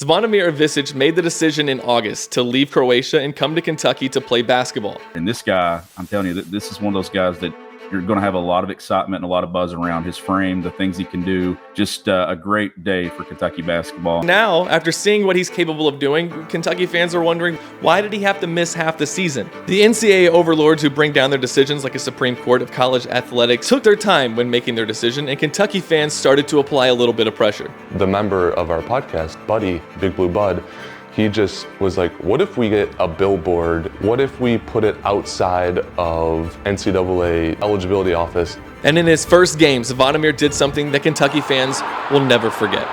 Zvonimir Ivisic made the decision in August to leave Croatia and come to Kentucky to play basketball. And this guy, I'm telling you, this is one of those guys that you're going to have a lot of excitement and a lot of buzz around his frame, the things he can do. Just a great day for Kentucky basketball. Now, after seeing what he's capable of doing, Kentucky fans are wondering, why did he have to miss half the season? The NCAA overlords who bring down their decisions like a Supreme Court of college athletics took their time when making their decision, and Kentucky fans started to apply a little bit of pressure. The member of our podcast, Buddy, Big Blue Bud, he just was like, what if we get a billboard? What if we put it outside of NCAA eligibility office? And in his first game, Zvonimir did something that Kentucky fans will never forget.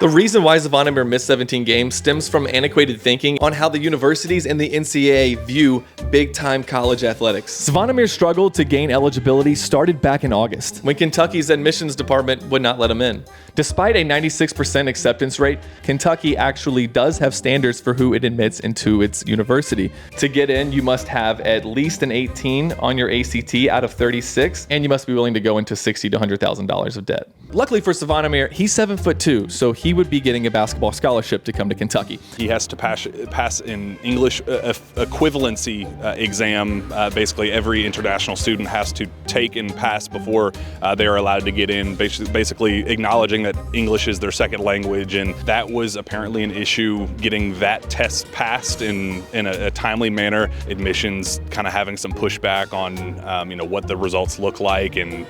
The reason why Zvonimir missed 17 games stems from antiquated thinking on how the universities and the NCAA view big-time college athletics. Zvonimir's struggle to gain eligibility started back in August, when Kentucky's admissions department would not let him in. Despite a 96% acceptance rate, Kentucky actually does have standards for who it admits into its university. To get in, you must have at least an 18 on your ACT out of 36, and you must be willing to go into $60,000 to $100,000 of debt. Luckily for Zvonimir, he's 7'2", so he would be getting a basketball scholarship to come to Kentucky. He has to pass an English equivalency exam. Basically, every international student has to take and pass before they are allowed to get in, basically acknowledging that English is their second language, and that was apparently an issue getting that test passed in a timely manner. Admissions kind of having some pushback on what the results look like, and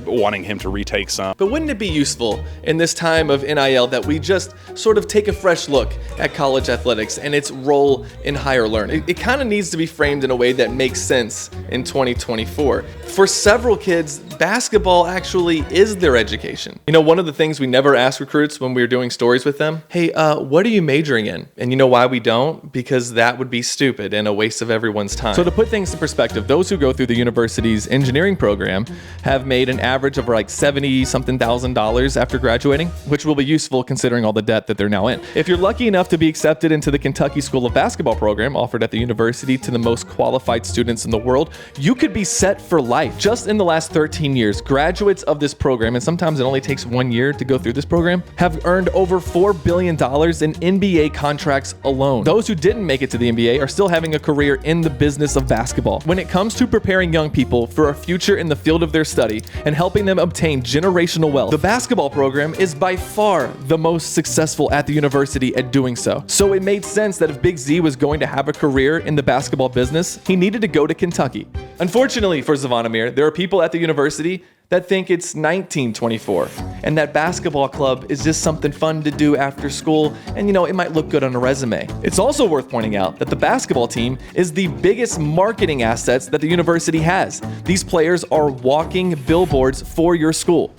wanting him to retake some. But wouldn't it be useful in this time of NIL that we just sort of take a fresh look at college athletics and its role in higher learning? It kind of needs to be framed in a way that makes sense in 2024. For several kids, basketball actually is their education. One of the things we never ask recruits when we were doing stories with them, hey, what are you majoring in? And you know why we don't? Because that would be stupid and a waste of everyone's time. So to put things in perspective, those who go through the university's engineering program have made an average of like $70-something thousand after graduating, which will be useful considering all the debt that they're now in. If you're lucky enough to be accepted into the Kentucky School of Basketball program offered at the university to the most qualified students in the world, you could be set for life. Just in the last 13 years, graduates of this program, and sometimes it only takes 1 year to go through this program, have earned over $4 billion in NBA contracts alone. Those who didn't make it to the NBA are still having a career in the business of basketball. When it comes to preparing young people for a future in the field of their study and helping them obtain generational wealth, the basketball program is by far the most successful at the university at doing so. So it made sense that if Big Z was going to have a career in the basketball business, he needed to go to Kentucky. Unfortunately for Zvonimir, there are people at the university that think it's 1924 and that basketball club is just something fun to do after school, and it might look good on a resume. It's also worth pointing out that the basketball team is the biggest marketing assets that the university has. These players are walking billboards for your school.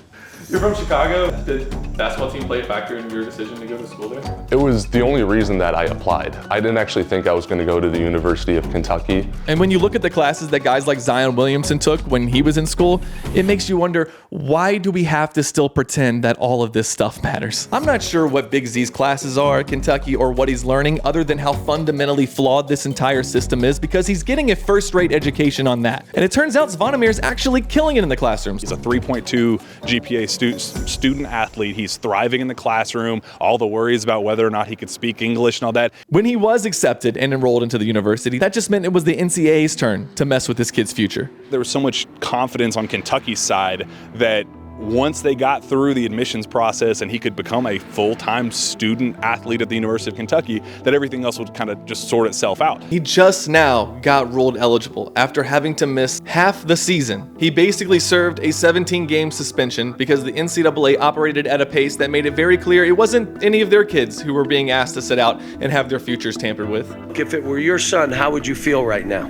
You're from Chicago. Did basketball team play a factor in your decision to go to school there? It was the only reason that I applied. I didn't actually think I was going to go to the University of Kentucky. And when you look at the classes that guys like Zion Williamson took when he was in school, it makes you wonder, why do we have to still pretend that all of this stuff matters? I'm not sure what Big Z's classes are at Kentucky or what he's learning, other than how fundamentally flawed this entire system is, because he's getting a first-rate education on that. And it turns out Zvonimir's actually killing it in the classrooms. He's a 3.2 GPA student athlete. He's thriving in the classroom. All the worries about whether or not he could speak English and all that. When he was accepted and enrolled into the university, that just meant it was the NCAA's turn to mess with this kid's future. There was so much confidence on Kentucky's side that once they got through the admissions process and he could become a full-time student athlete at the University of Kentucky, that everything else would kind of just sort itself out. He just now got ruled eligible after having to miss half the season. He basically served a 17-game suspension because the NCAA operated at a pace that made it very clear it wasn't any of their kids who were being asked to sit out and have their futures tampered with. If it were your son, how would you feel right now?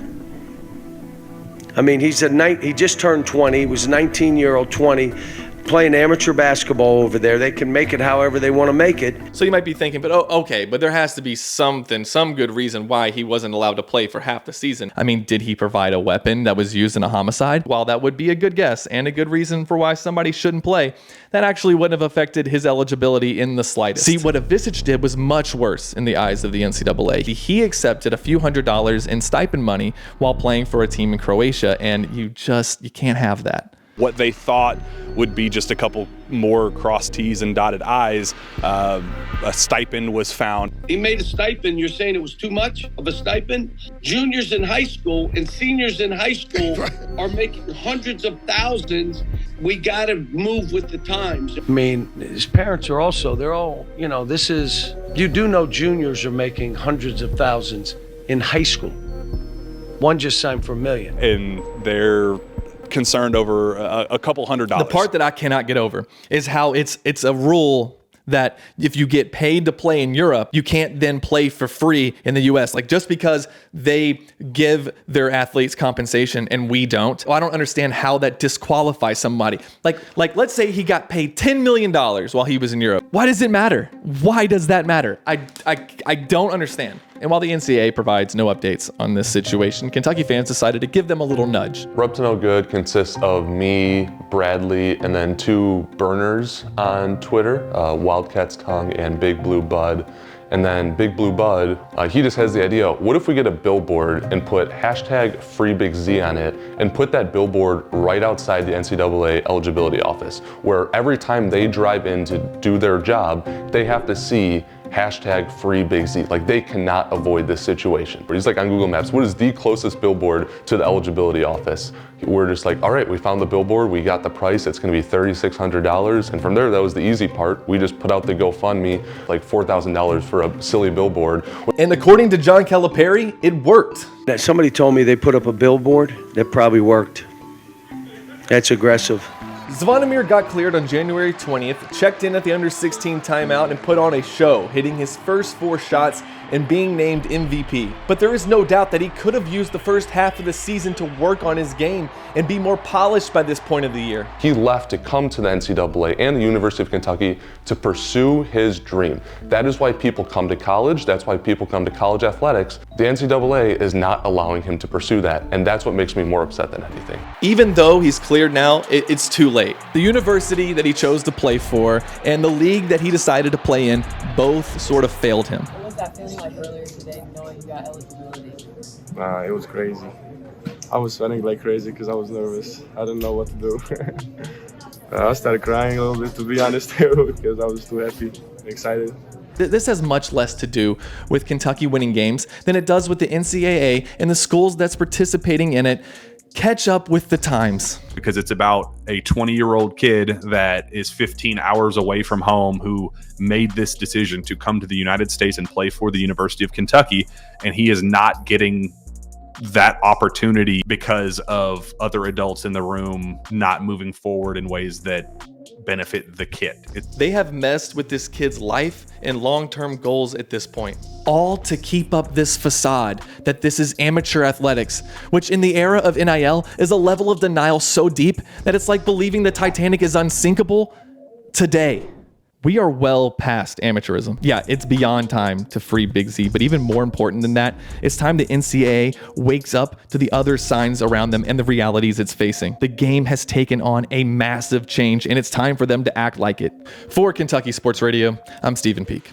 I mean, he just turned 20. He was a 19-year-old, 20, playing amateur basketball over there. They can make it however they want to make it. So you might be thinking, but okay, but there has to be some good reason why he wasn't allowed to play for half the season. I mean, did he provide a weapon that was used in a homicide? While that would be a good guess and a good reason for why somebody shouldn't play, that actually wouldn't have affected his eligibility in the slightest. See, what Ivisic did was much worse in the eyes of the NCAA. He accepted a few $100s in stipend money while playing for a team in Croatia, and you can't have that. what they thought would be just a couple more crossed T's and dotted I's. A stipend was found. He made a stipend. You're saying it was too much of a stipend? Juniors in high school and seniors in high school are making hundreds of thousands. We got to move with the times. I mean, his parents are also, they're all, you do know juniors are making hundreds of thousands in high school. One just signed for $1 million. And they're concerned over a couple $100. The part that I cannot get over is how it's a rule that if you get paid to play in Europe, you can't then play for free in the US. Like, just because they give their athletes compensation and we don't, well, I don't understand how that disqualifies somebody. Like let's say he got paid $10 million while he was in Europe. Why does it matter? Why does that matter? I don't understand. And while the NCAA provides no updates on this situation, Kentucky fans decided to give them a little nudge. Rub to No Good consists of me, Bradley, and then 2 burners on Twitter, Wildcat's Tongue and Big Blue Bud. And then Big Blue Bud, he just has the idea, what if we get a billboard and put hashtag Free Big Z on it and put that billboard right outside the NCAA eligibility office, where every time they drive in to do their job, they have to see hashtag Free Big Z. Like, they cannot avoid this situation. He's like on Google Maps, what is the closest billboard to the eligibility office? We're just like, all right, we found the billboard, we got the price, it's gonna be $3,600. And from there, that was the easy part. We just put out the GoFundMe, like $4,000 for a silly billboard. And according to John Calipari, it worked. Somebody told me they put up a billboard that probably worked. That's aggressive. Zvonimir got cleared on January 20th, checked in at the under-16 timeout, and put on a show, hitting his first 4 shots and being named MVP. But there is no doubt that he could have used the first half of the season to work on his game and be more polished by this point of the year. He left to come to the NCAA and the University of Kentucky to pursue his dream. That is why people come to college. That's why people come to college athletics. The NCAA is not allowing him to pursue that, and that's what makes me more upset than anything. Even though he's cleared now, it's too late. The university that he chose to play for and the league that he decided to play in both sort of failed him. What was that feeling like earlier today, knowing you got eligibility? It was crazy. I was sweating like crazy because I was nervous. I didn't know what to do. I started crying a little bit, to be honest, because I was too happy and excited. This has much less to do with Kentucky winning games than it does with the NCAA and the schools that's participating in it. Catch up with the times. Because it's about a 20-year-old kid that is 15 hours away from home who made this decision to come to the United States and play for the University of Kentucky, and he is not getting that opportunity because of other adults in the room not moving forward in ways that benefit the kid. They have messed with this kid's life and long-term goals at this point, all to keep up this facade that this is amateur athletics, which in the era of NIL is a level of denial so deep that it's like believing the Titanic is unsinkable today. We are well past amateurism. Yeah, it's beyond time to free Big Z, but even more important than that, it's time the NCAA wakes up to the other signs around them and the realities it's facing. The game has taken on a massive change, and it's time for them to act like it. For Kentucky Sports Radio, I'm Stephen Peak.